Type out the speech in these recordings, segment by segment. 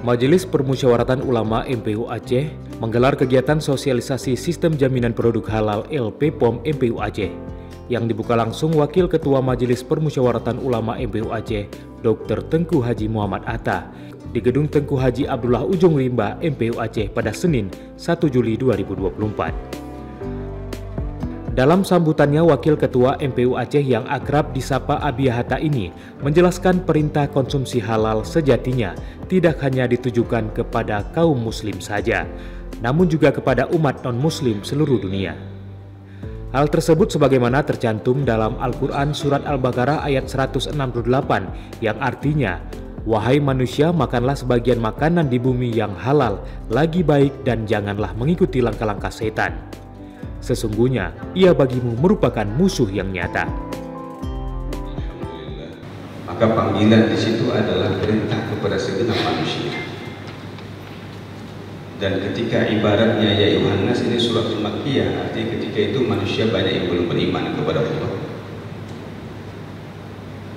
Majelis Permusyawaratan Ulama MPU Aceh menggelar kegiatan sosialisasi Sistem Jaminan Produk Halal LPPOM MPU Aceh yang dibuka langsung Wakil Ketua Majelis Permusyawaratan Ulama MPU Aceh, Dr. Tengku Haji Muhammad Atta, di Gedung Tengku Haji Abdullah Ujung Rimba, MPU Aceh pada Senin 1 Juli 2024. Dalam sambutannya, Wakil Ketua MPU Aceh yang akrab disapa Abiyah Hatta ini menjelaskan perintah konsumsi halal sejatinya tidak hanya ditujukan kepada kaum muslim saja, namun juga kepada umat non-muslim seluruh dunia. Hal tersebut sebagaimana tercantum dalam Al-Quran Surat Al-Baqarah ayat 168 yang artinya, "Wahai manusia, makanlah sebagian makanan di bumi yang halal, lagi baik dan janganlah mengikuti langkah-langkah setan. Sesungguhnya ia bagimu merupakan musuh yang nyata." Maka panggilan di situ adalah perintah kepada segenap manusia. Dan ketika ibaratnya ya Yohanes, ini surat Makkiyah, artinya ketika itu manusia banyak yang belum beriman kepada Allah.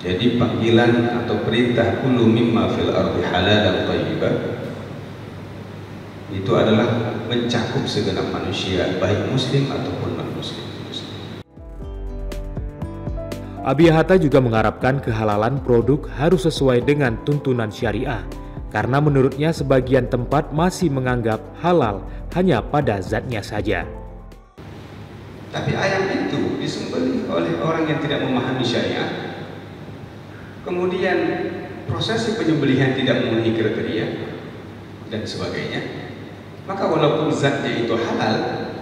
Jadi panggilan atau perintah kulu mimma fil ardi halalan thayyiban itu adalah mencakup segenap manusia, baik muslim ataupun non-muslim. Abiyah Hatta juga mengharapkan kehalalan produk harus sesuai dengan tuntunan syariah, karena menurutnya sebagian tempat masih menganggap halal hanya pada zatnya saja. Tapi ayam itu disembelih oleh orang yang tidak memahami syariah, kemudian proses penyembelihan tidak memenuhi kriteria dan sebagainya, maka walaupun zatnya itu halal,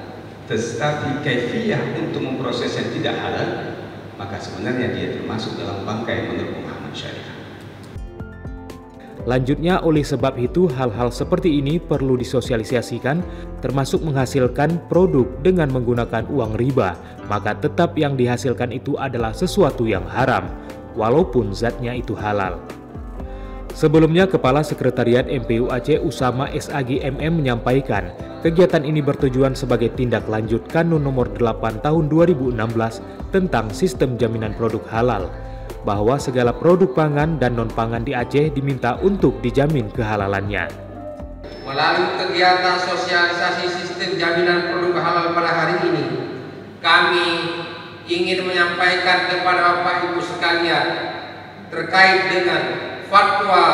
tetapi kaifiyah untuk memprosesnya tidak halal, maka sebenarnya dia termasuk dalam bangkai menurut pemahaman syariah. Lanjutnya, oleh sebab itu hal-hal seperti ini perlu disosialisasikan, termasuk menghasilkan produk dengan menggunakan uang riba, maka tetap yang dihasilkan itu adalah sesuatu yang haram, walaupun zatnya itu halal. Sebelumnya, Kepala Sekretariat MPU Aceh Usama SAG MM menyampaikan, kegiatan ini bertujuan sebagai tindak lanjut Kanun Nomor 8 Tahun 2016 tentang Sistem Jaminan Produk Halal, bahwa segala produk pangan dan non-pangan di Aceh diminta untuk dijamin kehalalannya. Melalui kegiatan sosialisasi Sistem Jaminan Produk Halal pada hari ini, kami ingin menyampaikan kepada Bapak Ibu sekalian terkait dengan fatwa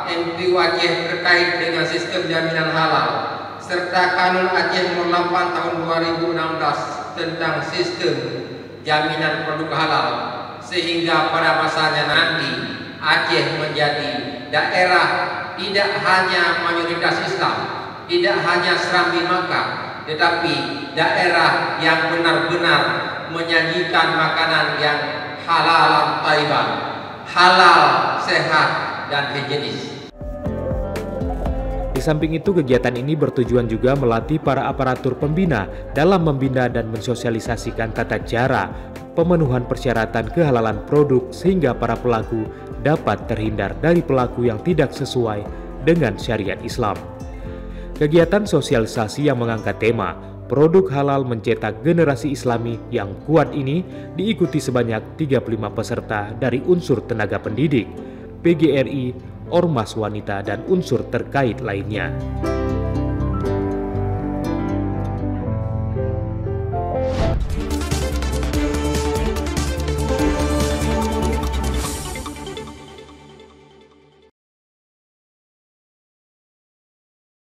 MPU Aceh terkait dengan sistem jaminan halal serta Kanun Aceh Nomor 8 Tahun 2016 tentang sistem jaminan produk halal, sehingga pada masanya nanti Aceh menjadi daerah tidak hanya mayoritas Islam, tidak hanya Serambi Makkah, tetapi daerah yang benar-benar menyajikan makanan yang halal thayyiban, halal, sehat, dan higienis. Di samping itu, kegiatan ini bertujuan juga melatih para aparatur pembina dalam membina dan mensosialisasikan tata cara pemenuhan persyaratan kehalalan produk sehingga para pelaku dapat terhindar dari pelaku yang tidak sesuai dengan syariat Islam. Kegiatan sosialisasi yang mengangkat tema Produk Halal Mencetak Generasi Islami yang Kuat ini diikuti sebanyak 35 peserta dari unsur tenaga pendidik, PGRI, ormas wanita, dan unsur terkait lainnya.